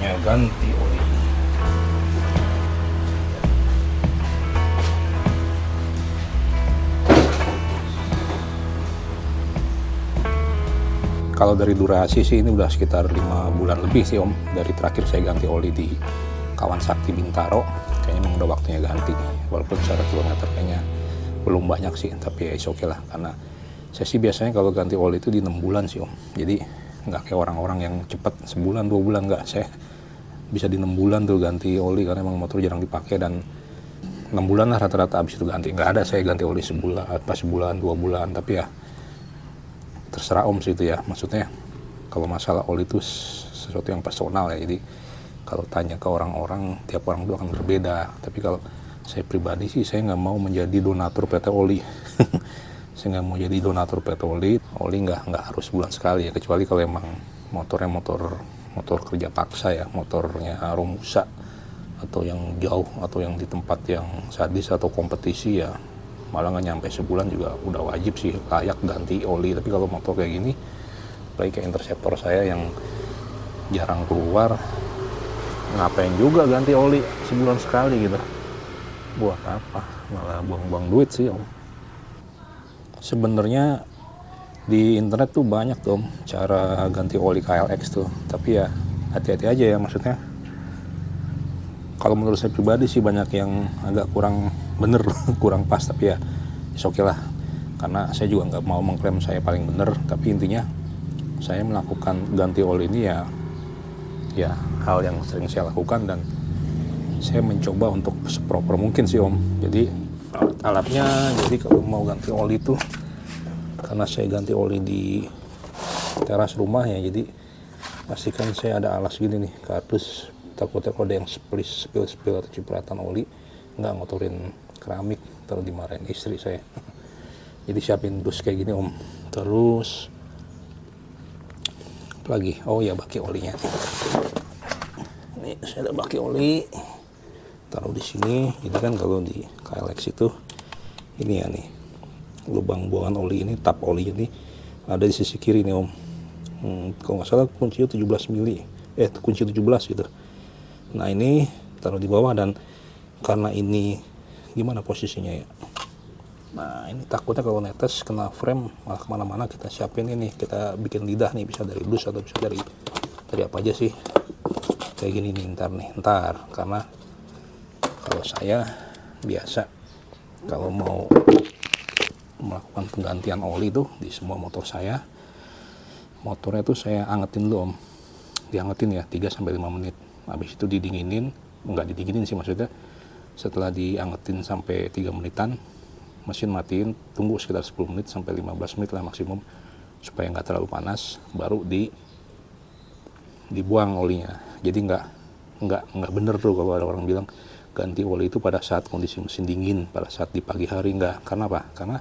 Saatnya ganti oli. Kalau dari durasi sih ini udah sekitar 5 bulan lebih sih Om, dari terakhir saya ganti oli di Kawasaki Bintaro. Kayaknya memang udah waktunya ganti, walaupun secara kilometer kayaknya belum banyak sih, tapi ya oke lah, karena saya sih biasanya kalau ganti oli itu di 6 bulan sih Om. Jadi nggak kayak orang-orang yang cepat sebulan 2 bulan, nggak. Saya bisa di 6 bulan tuh ganti oli, karena emang motor jarang dipakai, dan 6 bulan lah rata-rata habis itu ganti. Nggak ada saya ganti oli sebulan 2 bulan, tapi ya terserah Om sih itu ya. Maksudnya kalau masalah oli itu sesuatu yang personal ya, jadi kalau tanya ke orang-orang, tiap orang itu akan berbeda. Tapi kalau saya pribadi sih, saya nggak mau menjadi donatur PT Oli. Saya nggak mau jadi donatur PT Oli. Oli nggak harus bulan sekali ya, kecuali kalau emang motornya motor kerja paksa ya, motornya Romusa, atau yang jauh, atau yang di tempat yang sadis atau kompetisi ya, malah nggak nyampe sebulan juga udah wajib sih layak ganti oli. Tapi kalau motor kayak gini, baik kayak Interceptor saya yang jarang keluar, ngapain juga ganti oli sebulan sekali gitu, buat apa, malah buang-buang duit sih Om. Sebenarnya di internet tuh banyak tuh Om cara ganti oli KLX tuh, tapi ya hati-hati aja ya. Maksudnya kalau menurut saya pribadi sih banyak yang agak kurang bener, kurang pas, tapi ya oke lah, karena saya juga nggak mau mengklaim saya paling bener. Tapi intinya saya melakukan ganti oli ini ya hal yang sering saya lakukan, dan saya mencoba untuk seproper mungkin sih Om. Jadi alatnya, jadi kalau mau ganti oli itu, karena saya ganti oli di teras rumah ya, jadi pastikan saya ada alas gini nih, kardus. Takutnya kalau ada yang spill atau cipratan oli, nggak ngotorin keramik, terus dimarahin istri saya. Jadi siapin dus kayak gini Om. Terus apa lagi? Oh ya, baki olinya. Ini saya ada baki oli, taruh di sini. Jadi kan kalau di KLX itu ini ya nih, lubang buangan oli ini, tap oli ini ada di sisi kiri nih Om. Kalau nggak salah kuncinya 17 mili, kunci 17 gitu. Nah ini taruh di bawah, dan karena ini gimana posisinya ya, nah ini takutnya kalau netes kena frame malah kemana-mana. Kita siapin ini, kita bikin lidah nih, bisa dari dus atau bisa dari apa aja sih, kayak gini nih. Ntar karena kalau saya biasa kalau mau melakukan penggantian oli tuh di semua motor saya, motornya tuh saya angetin dulu Om. Diangetin ya 3-5 menit, habis itu didinginin. Enggak didinginin sih, maksudnya setelah diangetin sampai 3 menitan, mesin matiin, tunggu sekitar 10 menit sampai 15 menit lah maksimum, supaya nggak terlalu panas, baru dibuang olinya. Jadi nggak bener tuh kalau ada orang bilang ganti oli itu pada saat kondisi mesin dingin, pada saat di pagi hari. Nggak. Karena apa? Karena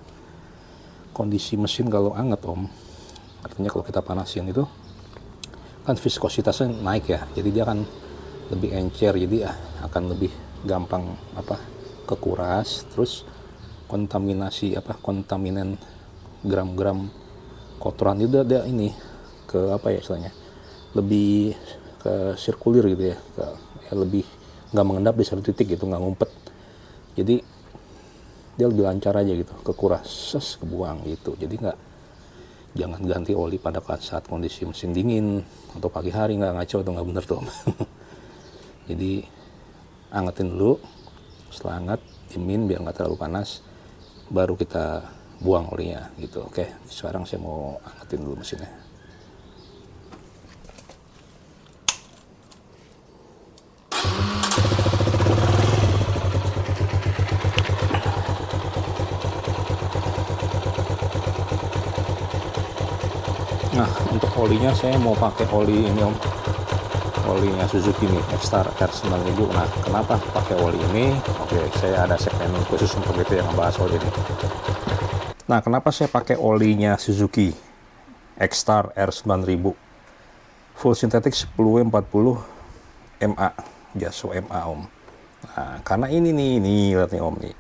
kondisi mesin kalau anget Om, artinya kalau kita panasin itu kan viskositasnya naik ya, jadi dia akan lebih encer, jadi akan lebih gampang kekuras. Terus kontaminan gram-gram kotoran itu dia ini ke istilahnya lebih ke sirkulir gitu ya, lebih nggak mengendap di satu titik gitu, nggak ngumpet. Jadi dia lebih lancar aja gitu, kekuras, kebuang gitu. Jadi jangan ganti oli pada saat kondisi mesin dingin atau pagi hari, nggak ngaco tuh, nggak bener tuh. Jadi angetin dulu, setelah anget diemin biar nggak terlalu panas, baru kita buang olinya gitu. Oke, sekarang saya mau angetin dulu mesinnya. Nah, untuk olinya saya mau pakai oli ini Om, olinya Suzuki nih, X-Star R9000. Nah, kenapa pakai oli ini? Oke, saya ada segmen khusus untuk itu yang ngebahas oli ini. Nah, kenapa saya pakai olinya Suzuki X-Star R9000 full sintetik 10W40 MA, Jaso MA Om. Nah, karena ini nih, lihat nih Om nih,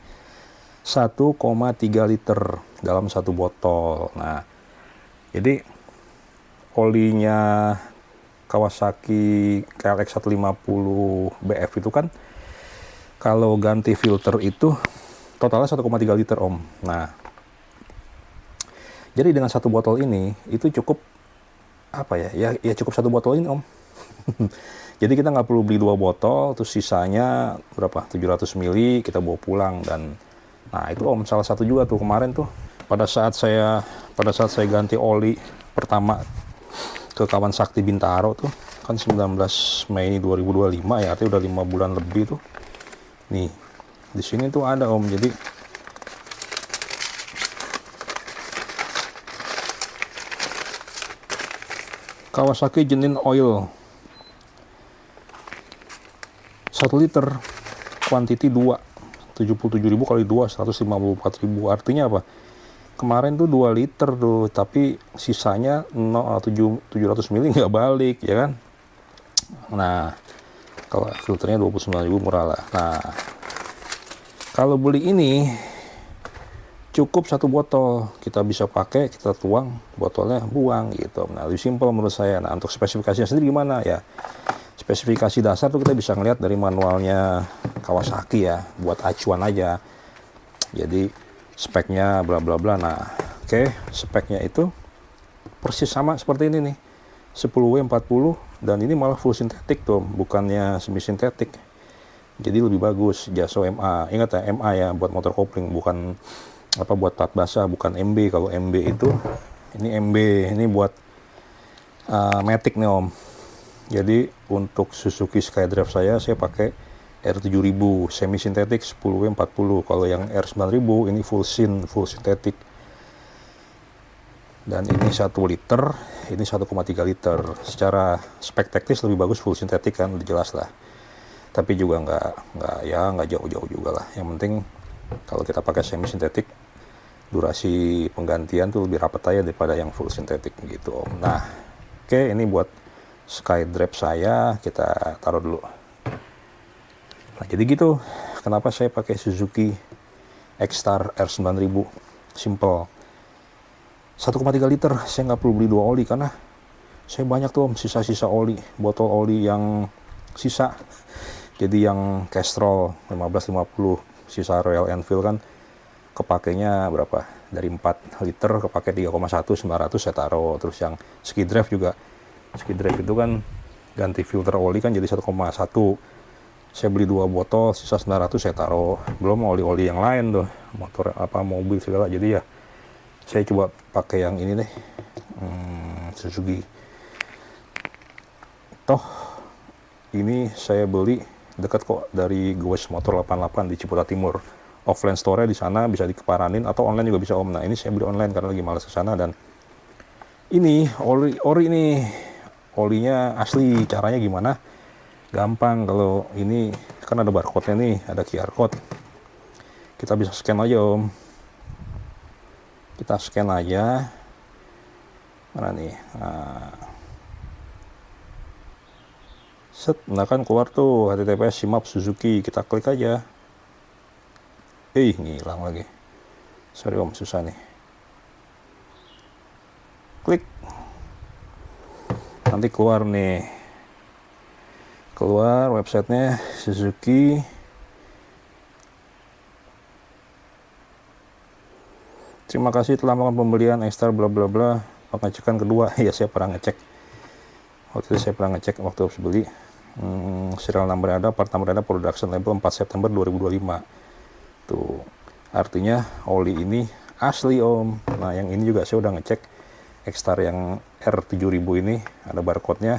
1,3 liter dalam satu botol. Nah, jadi olinya Kawasaki KLX 150 BF itu kan kalau ganti filter itu totalnya 1,3 liter om. Nah, jadi dengan satu botol ini itu cukup apa ya cukup satu botol ini om. Jadi kita nggak perlu beli 2 botol, terus sisanya berapa 700 ml kita bawa pulang. Dan nah itu om salah satu juga tuh kemarin tuh pada saat saya ganti oli pertama ke kawan sakti Bintaro tuh kan 19 Mei 2025 ya, artinya udah 5 bulan lebih tuh. Nih di sini tuh ada om, jadi Kawasaki Genin Oil 1 liter, quantity 2, 77.000 kali 2, 154.000. Artinya apa? Kemarin tuh 2 liter tuh, tapi sisanya 700 ml nggak balik, ya kan? Nah, kalau filternya 29.000 murah lah. Nah, kalau beli ini cukup 1 botol, kita bisa pakai, kita tuang, botolnya buang gitu. Nah, lebih simpel menurut saya. Nah, untuk spesifikasinya sendiri gimana ya? Spesifikasi dasar tuh kita bisa ngeliat dari manualnya Kawasaki ya, buat acuan aja. Jadi speknya bla bla bla. Nah, oke, speknya itu persis sama seperti ini nih, 10W40, dan ini malah full sintetik tuh, bukannya semi sintetik. Jadi lebih bagus, Jaso MA. Ingat ya, MA ya buat motor kopling, bukan apa buat plat basah, bukan MB. Kalau MB itu ini MB, ini buat Matic nih om. Jadi untuk Suzuki Skydrive saya pakai R7000 semi sintetik 10W40. Kalau yang R9000 ini full sintetik. Dan ini 1 liter, ini 1,3 liter. Secara spek teknis lebih bagus full sintetik kan, udah jelas lah. Tapi juga nggak jauh-jauh juga lah. Yang penting kalau kita pakai semi sintetik, durasi penggantian tuh lebih rapat aja daripada yang full sintetik gitu om. Nah, oke, ini buat Skydrive saya kita taruh dulu. Nah, jadi gitu kenapa saya pakai Suzuki X-Star R9000 simple 1,3 liter. Saya nggak perlu beli 2 oli karena saya banyak tuh om sisa-sisa oli, botol oli yang sisa. Jadi yang Castrol 1550 sisa Royal Enfield kan kepakainya berapa, dari 4 liter kepake 3,1, 900 saya taruh. Terus yang Skydrive juga, Skydrive itu kan ganti filter oli kan jadi 1,1, saya beli 2 botol sisa 900 saya taruh. Belum oli-oli yang lain tuh, motor apa mobil segala. Jadi ya saya coba pakai yang ini deh, Suzuki. Toh ini saya beli dekat kok dari Gowes Motor 88 di Ciputat Timur. Offline store di sana bisa dikeparanin atau online juga bisa om. Nah, ini saya beli online karena lagi malas ke sana. Dan ini ori ini olinya asli. Caranya gimana? Gampang. Kalau ini kan ada barcode-nya nih, ada QR code. Kita bisa scan aja om. Kita scan aja. Mana nih? Nah, set, nah kan keluar tuh https simap Suzuki. Kita klik aja. Ngilang lagi. Sorry om, susah nih. Klik. Nanti keluar nih. Keluar websitenya Suzuki. Terima kasih telah melakukan pembelian X-Star bla bla bla. Pengecekan kedua. Ya, saya pernah ngecek. Waktu itu saya pernah ngecek waktu harus beli. Serial number ada, part number ada, production label 4 September 2025. Tuh, artinya oli ini asli om. Nah, yang ini juga saya udah ngecek X-Star yang R7000 ini ada barcode-nya.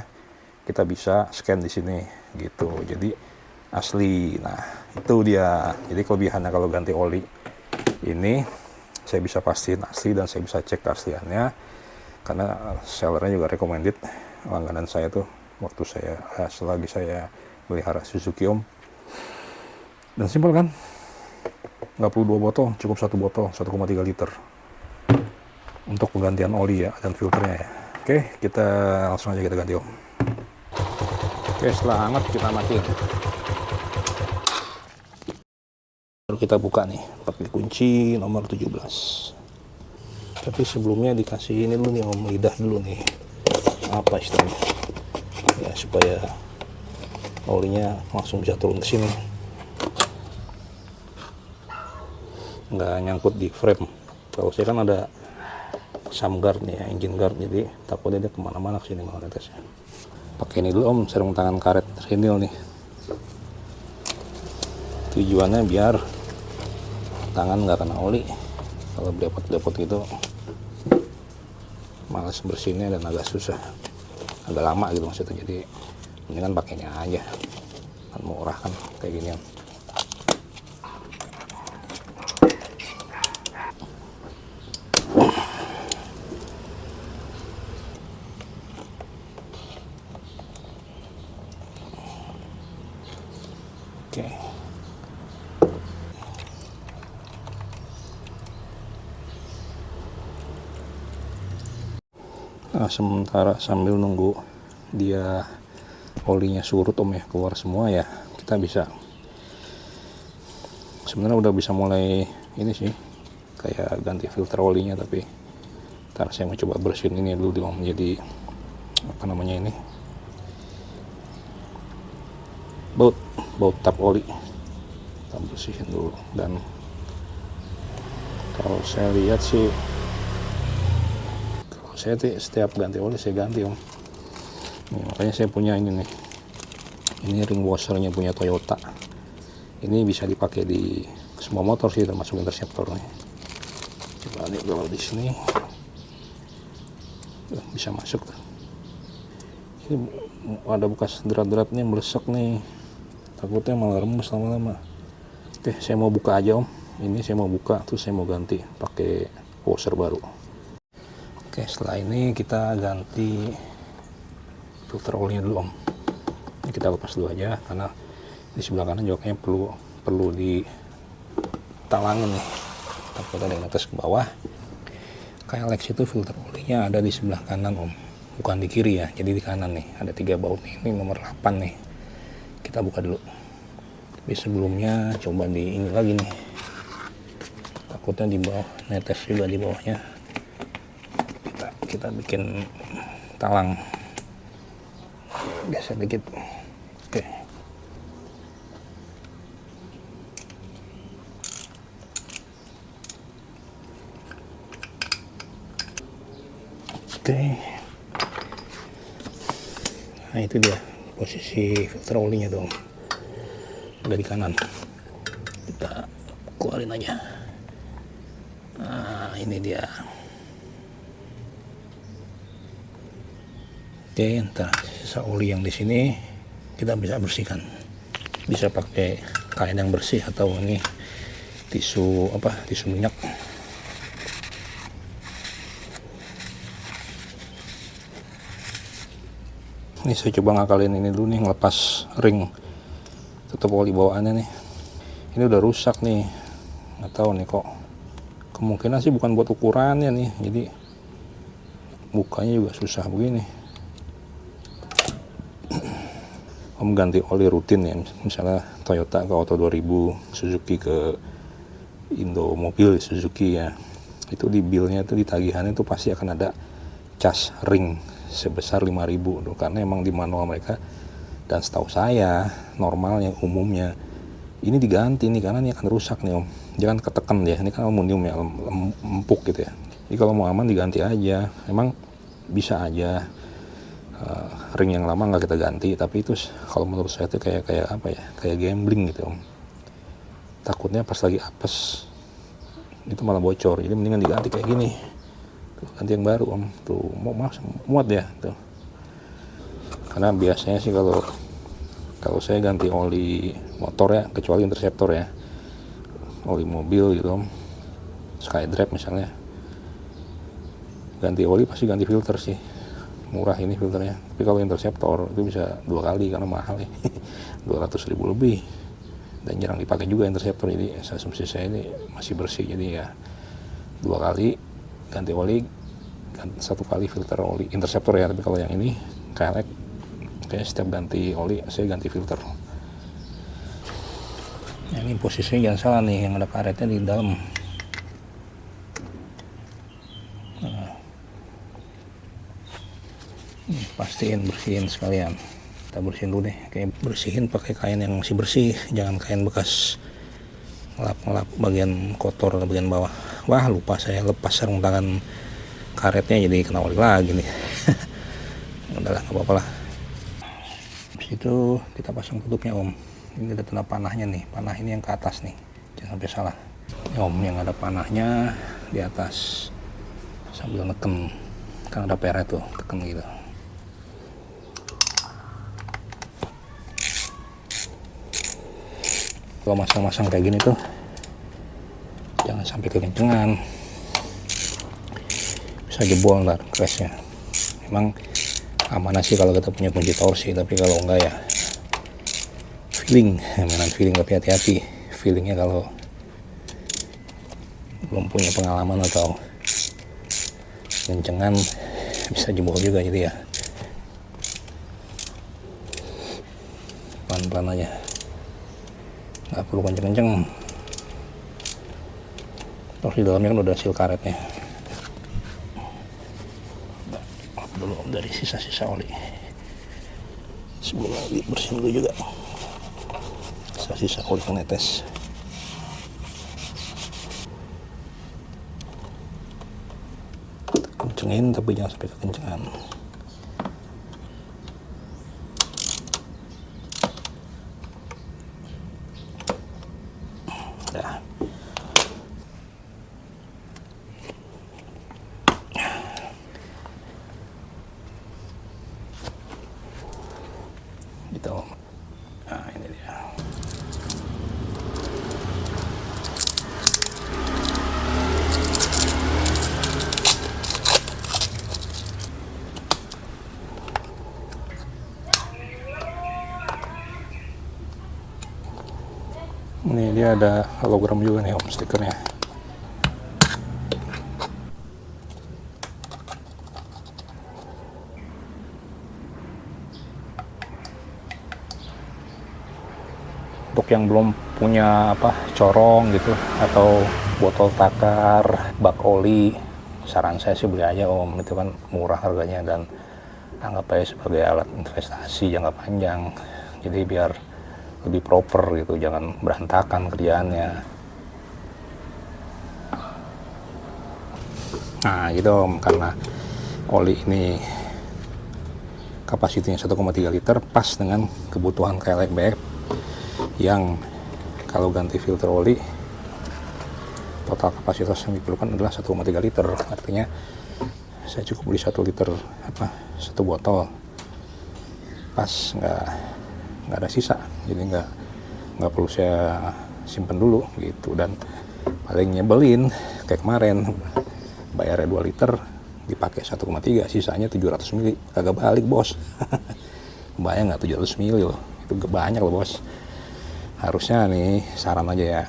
Kita bisa scan di sini gitu. Jadi asli. Nah, itu dia. Jadi kelebihannya kalau ganti oli ini saya bisa pastiin asli dan saya bisa cek keasliannya karena sellernya juga recommended langganan saya tuh waktu saya selagi saya melihara Suzuki om. Dan simpel kan? Nggak perlu 2 botol, cukup 1 botol 1,3 liter untuk penggantian oli ya dan filternya ya. Oke, kita langsung aja kita ganti om. Oke, setelah hangat kita matiin. Baru kita buka nih pakai kunci nomor 17. Tapi sebelumnya dikasih ini dulu nih om, lidah dulu nih. Apa istilahnya? supaya olinya langsung bisa turun ke sini, nggak nyangkut di frame. Kalau saya kan ada sam guard nih ya, engine guard, jadi takutnya dia kemana-mana kesini mau netesnya. Pakai ini dulu om, sarung tangan karet trinil nih. Tujuannya biar tangan nggak kena oli. Kalau blepot-blepot gitu males bersihnya dan agak susah, agak lama gitu maksudnya. Jadi mendingan pakainya aja, kan murah kan kayak gini. Oke. Nah, sementara sambil nunggu dia olinya surut om ya, keluar semua ya, kita bisa sebenarnya udah bisa mulai ini sih, kayak ganti filter olinya. Tapi ntar saya mau coba bersihin ini dulu om, jadi apa namanya ini, baut tap oli kita bersihin dulu. Dan kalau saya lihat sih, saya setiap ganti oli saya ganti om. Nih, makanya saya punya ini nih, ini ring washernya punya Toyota. Ini bisa dipakai di semua motor sih, termasuk Interceptor nih. Coba nih kalau di sini bisa masuk tuh. Ini ada bekas derat-deratnya melesek nih, takutnya malah remes lama-lama. Oke, saya mau buka aja om. Ini saya mau buka, terus saya mau ganti pakai washer baru. Oke, setelah ini kita ganti filter olinya dulu om. Ini kita lepas dulu aja, karena di sebelah kanan juga kayaknya perlu ditalangin nih, takut ada yang atas ke bawah. KLX itu filter olinya ada di sebelah kanan om, bukan di kiri ya, jadi di kanan nih. Ada 3 baut nih, ini nomor 8 nih. Kita buka dulu. Tapi sebelumnya coba di ini lagi nih, takutnya di bawah netes juga di bawahnya. Kita bikin talang geser dikit. Oke. Nah itu dia posisi filter olinya dong, udah di kanan. Kita keluarin aja. Nah ini dia. Oke, ntar sisa oli yang di sini kita bisa bersihkan. Bisa pakai kain yang bersih atau ini tisu minyak. Ini saya coba ngakalin ini dulu nih, ngelepas ring tutup oli bawaannya nih. Ini udah rusak nih, nggak tahu nih kok. Kemungkinan sih bukan buat ukurannya nih, jadi bukanya juga susah begini. Om ganti oli rutin ya, misalnya Toyota ke Auto 2000, Suzuki ke Indo Mobil Suzuki ya, itu di billnya tuh, di tagihannya tuh pasti akan ada cas ring sebesar 5.000 tuh, karena emang di manual mereka. Dan setahu saya normalnya umumnya ini diganti nih, karena ini akan rusak nih om. Jangan ketekan ya, ini kan aluminium ya, empuk gitu ya. Jadi kalau mau aman diganti aja. Emang bisa aja ring yang lama nggak kita ganti, tapi itu kalau menurut saya itu kayak apa ya, kayak gambling gitu om. Takutnya pas lagi apes itu malah bocor, jadi mendingan diganti kayak gini. Tuh, ganti yang baru om. Tuh muat ya tuh. Karena biasanya sih kalau saya ganti oli motor ya, kecuali Interceptor ya, oli mobil gitu om, Skydrive misalnya, ganti oli pasti ganti filter sih. Murah ini filternya. Tapi kalau Interceptor itu bisa 2 kali karena mahal ya. 200.000 lebih. Dan jarang dipakai juga Interceptor, jadi asumsi saya ini masih bersih. Jadi ya 2 kali ganti oli, 1 kali filter oli Interceptor ya. Tapi kalau yang ini KLX, kayak setiap ganti oli saya ganti filter. Nah, ini posisinya jangan salah nih, yang ada karetnya di dalam. Pastiin bersihin sekalian. Kita bersihin dulu deh, kayak bersihin pakai kain yang masih bersih, jangan kain bekas ngelap bagian kotor bagian bawah. Wah, lupa saya lepas sarung tangan karetnya, jadi kena oli lagi nih. Udahlah, nggak apa-apa lah. Habis itu kita pasang tutupnya Om. Ini ada tanda panahnya nih, panah ini yang ke atas nih, jangan sampai salah. Ini Om, yang ada panahnya di atas, sambil neken, kan ada pernya tuh, tekan gitu. Kalau masang-masang kayak gini tuh jangan sampai kekencengan, bisa jebol ntar crashnya. Emang amanah sih kalau kita punya kunci torsi, tapi kalau enggak ya feeling, mainan feeling. Tapi hati-hati feelingnya kalau belum punya pengalaman atau kencengan bisa jebol juga, jadi ya pelan-pelan aja, nggak perlu kenceng-kenceng. Terus di dalamnya kan udah seal karetnya. Lap dulu dari sisa-sisa oli sebelum lagi bersihin dulu juga sisa-sisa oli yang netes. Kencengin tapi jangan sampai kekencengan. Dah. Gitu. Nah, ini dia. Ini dia ada hologram juga nih Om, stikernya. Untuk yang belum punya corong gitu atau botol takar, bak oli, saran saya sih beli aja Om, itu kan murah harganya dan anggap aja sebagai alat investasi jangka panjang. Jadi biar lebih proper gitu, jangan berantakan kerjaannya. Nah gitu Om, karena oli ini kapasitinya 1,3 liter, pas dengan kebutuhan KLX yang kalau ganti filter oli total kapasitas yang diperlukan adalah 1,3 liter. Artinya saya cukup beli 1 liter satu botol, pas nggak ada sisa, jadi nggak perlu saya simpen dulu gitu. Dan paling nyebelin kayak kemarin, bayarnya 2 liter dipakai 1,3, sisanya 700 mili, kagak balik bos. Bayang nggak 700 mili loh, itu banyak loh bos. Harusnya nih saran aja ya,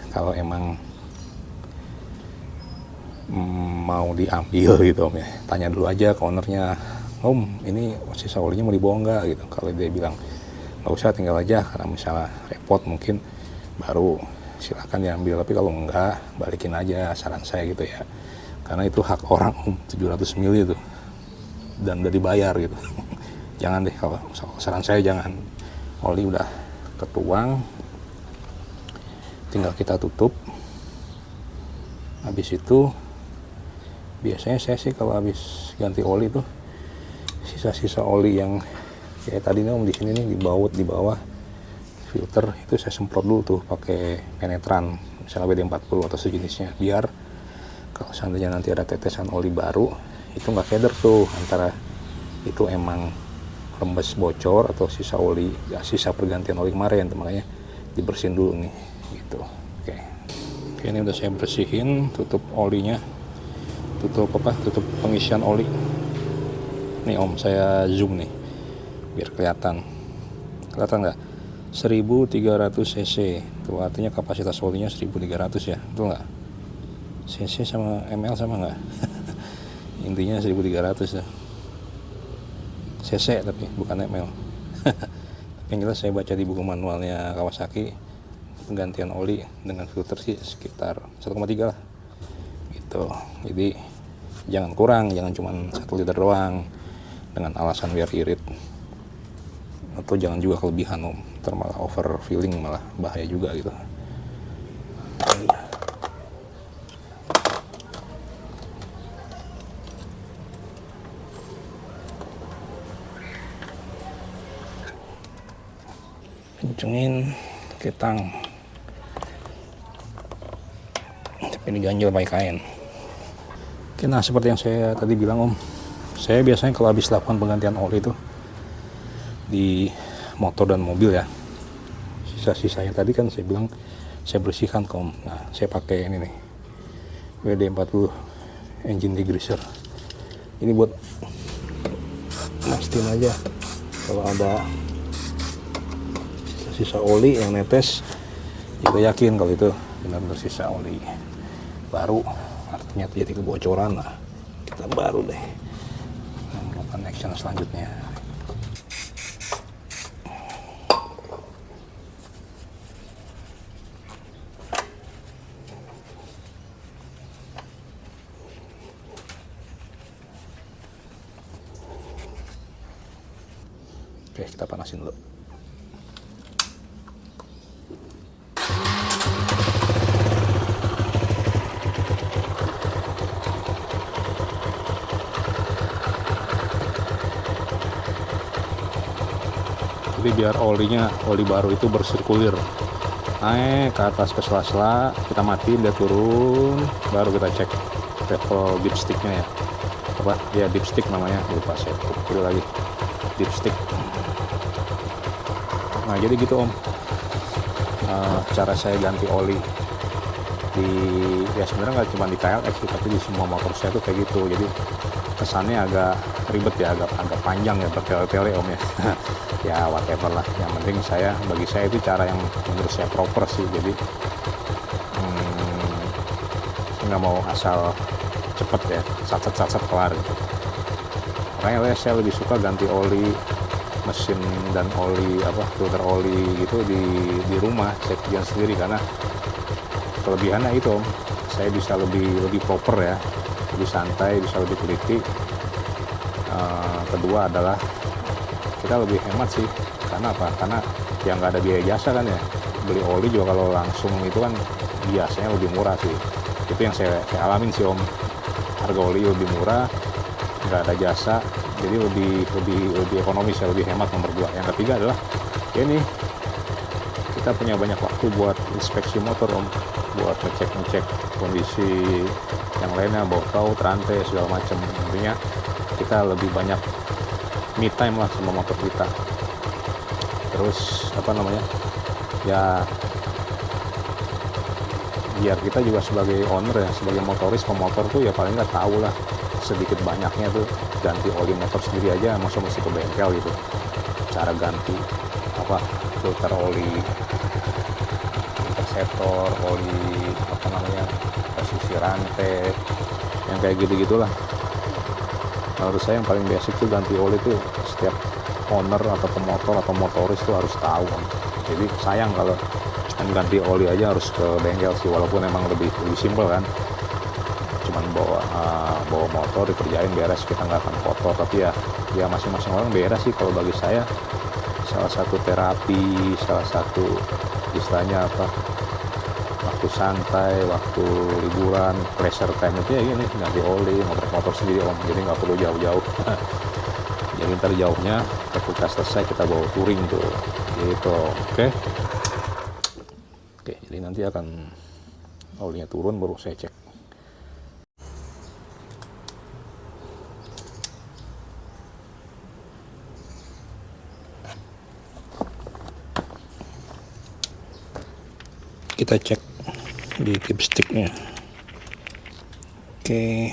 kalau emang mau diambil gitu Om ya, tanya dulu aja ke ownernya, Om ini sisa olinya mau dibawa nggak gitu. Kalau dia bilang nggak usah, tinggal aja, karena misalnya repot mungkin, baru silakan diambil. Tapi kalau enggak, balikin aja, saran saya gitu ya, karena itu hak orang Om, 700 mili itu, dan udah dibayar gitu. Jangan deh, kalau saran saya jangan. Oli udah ketuang, tinggal kita tutup. Habis itu biasanya saya sih kalau habis ganti oli tuh, sisa-sisa oli yang kayak tadi nih Om, di sini nih dibaut di bawah filter, itu saya semprot dulu tuh pakai penetran, misalnya WD-40 atau sejenisnya, biar kalau seandainya nanti ada tetesan oli baru itu nggak keder tuh antara itu emang rembes bocor atau sisa oli, ya sisa pergantian oli kemarin tuh. Makanya dibersihin dulu nih gitu. Oke, ini udah saya bersihin, tutup olinya, tutup pengisian oli nih Om. Saya zoom nih biar kelihatan nggak, 1300 cc tuh, artinya kapasitas olinya 1300 ya, betul nggak? Cc sama ml sama nggak? Intinya 1300 ya, cc tapi bukan ml. Tapi yang jelas saya baca di buku manualnya Kawasaki, penggantian oli dengan filter sih sekitar 1,3 lah gitu. Jadi jangan kurang, jangan cuma 1 liter doang dengan alasan biar irit. atau jangan juga kelebihan om, ntar malah over filling, malah bahaya juga gitu. Kencengin ketang, tapi diganjel pakai kain. Oke, nah seperti yang saya tadi bilang om, saya biasanya kalau habis lakukan penggantian oli itu di motor dan mobil ya, sisa-sisanya tadi kan saya bilang saya bersihkan om. Nah saya pakai ini nih WD-40 engine degreaser, ini buat mastiin aja kalau ada sisa oli yang netes, kita yakin kalau itu benar-benar sisa oli baru, artinya terjadi kebocoran. Nah kita baru deh melakukan action selanjutnya. Oke, kita panasin dulu. Jadi biar oli baru itu bersirkulir, naik ke atas ke sela-sela, kita matiin, dia turun, baru kita cek level dipsticknya ya, apa ya, dipstick namanya, lupa saya pilih lagi, dipstick. Nah jadi gitu om, cara saya ganti oli di, ya sebenarnya nggak cuma di KLX tapi di semua motor saya tuh kayak gitu. Jadi kesannya agak ribet ya, agak panjang ya, bertele-tele om ya. Ya whatever lah, yang penting bagi saya itu cara yang menurut saya proper sih. Jadi nggak mau asal cepet ya, sat kelar gitu. Makanya saya lebih suka ganti oli mesin dan oli filter oli gitu di rumah, saya kerjain sendiri, karena kelebihannya itu om, saya bisa lebih proper ya, lebih santai, bisa lebih teliti. Kedua adalah kita lebih hemat sih, karena apa? Karena yang nggak ada biaya jasa kan ya, beli oli juga kalau langsung itu kan biasanya lebih murah sih. Itu yang saya alamin sih om, harga oli lebih murah, nggak ada jasa, jadi lebih ekonomis ya, lebih hemat. Nomor 2. Yang ketiga adalah ini, kita punya banyak waktu buat inspeksi motor om, buat ngecek kondisi yang lainnya, baut taut, rantai, segala macam. Intinya kita lebih banyak me time lah sama motor kita. Terus ya biar kita juga sebagai owner ya, sebagai motoris, pemotor tuh ya paling nggak tahu lah sedikit banyaknya tuh ganti oli motor sendiri aja, mesti ke bengkel gitu, cara ganti filter oli, interceptor oli, posisi rantai, yang kayak gitu-gitulah. Menurut saya yang paling basic tuh ganti oli tuh setiap owner atau pemotor atau motoris tuh harus tahu. Jadi sayang kalau ganti oli aja harus ke bengkel sih, walaupun emang lebih simpel kan, cuman bawa motor dikerjain beres, kita nggak akan kotor. Tapi ya masing-masing orang beres sih. Kalau bagi saya salah satu terapi, salah satu istilahnya waktu santai, waktu liburan, pleasure time itu ya gini, ganti oli, motor sendiri om. Jadi nggak perlu jauh-jauh. Jadi ntar jauhnya ketika selesai kita bawa touring tuh gitu. Oke, jadi nanti akan olinya turun baru saya cek. Kita cek di dipsticknya. Oke.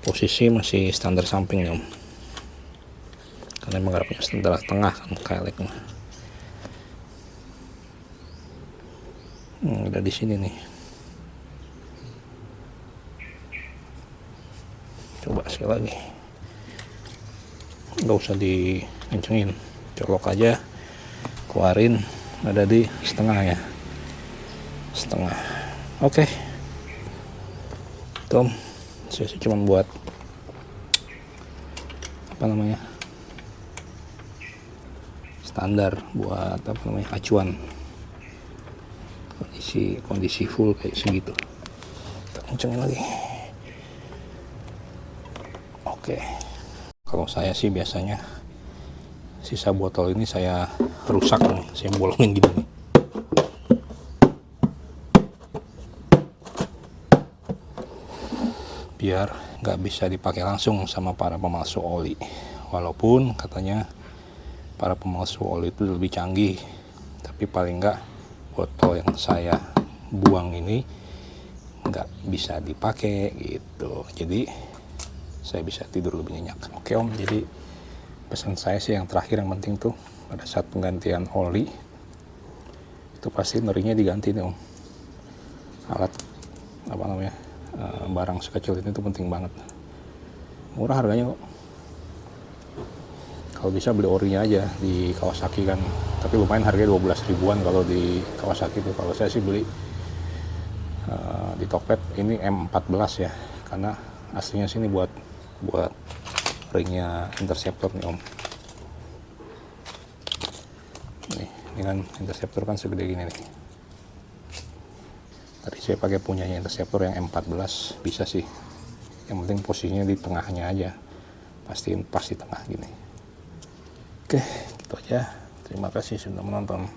Posisi masih standar samping ya om, karena emang gak punya standar tengah kan KLX mah. Ada di sini nih. Coba sekali lagi, nggak usah dikencengin, colok aja, keluarin, ada di setengah ya, setengah. Oke. Tom, saya cuma buat apa namanya, standar buat apa namanya, acuan. Kondisi full kayak segitu. Kita kencengin lagi. Oke. Kalau saya sih biasanya sisa botol ini saya rusak nih, saya bolongin gini nih. Biar nggak bisa dipakai langsung sama para pemalsu oli. Walaupun katanya para pemalsu oli itu lebih canggih, tapi paling nggak botol yang saya buang ini nggak bisa dipakai gitu. Jadi saya bisa tidur lebih nyenyak. Oke Om, jadi pesan saya sih yang terakhir yang penting tuh pada saat penggantian oli itu pasti nerinya diganti nih Om. Alat apa namanya, barang sekecil ini tuh penting banget. Murah harganya kok. Kalau bisa beli orinya aja di Kawasaki kan, tapi lumayan harganya 12 ribuan kalau di Kawasaki tuh. Kalau saya sih beli di Tokped ini M14 ya, karena aslinya sini buat ringnya Interceptor nih Om. Ini kan Interceptor kan segede gini nih. Tadi saya pakai punyanya Interceptor yang M14, bisa sih. Yang penting posisinya di tengahnya aja, pastiin pas di tengah gini. Oke, gitu aja. Terima kasih sudah menonton.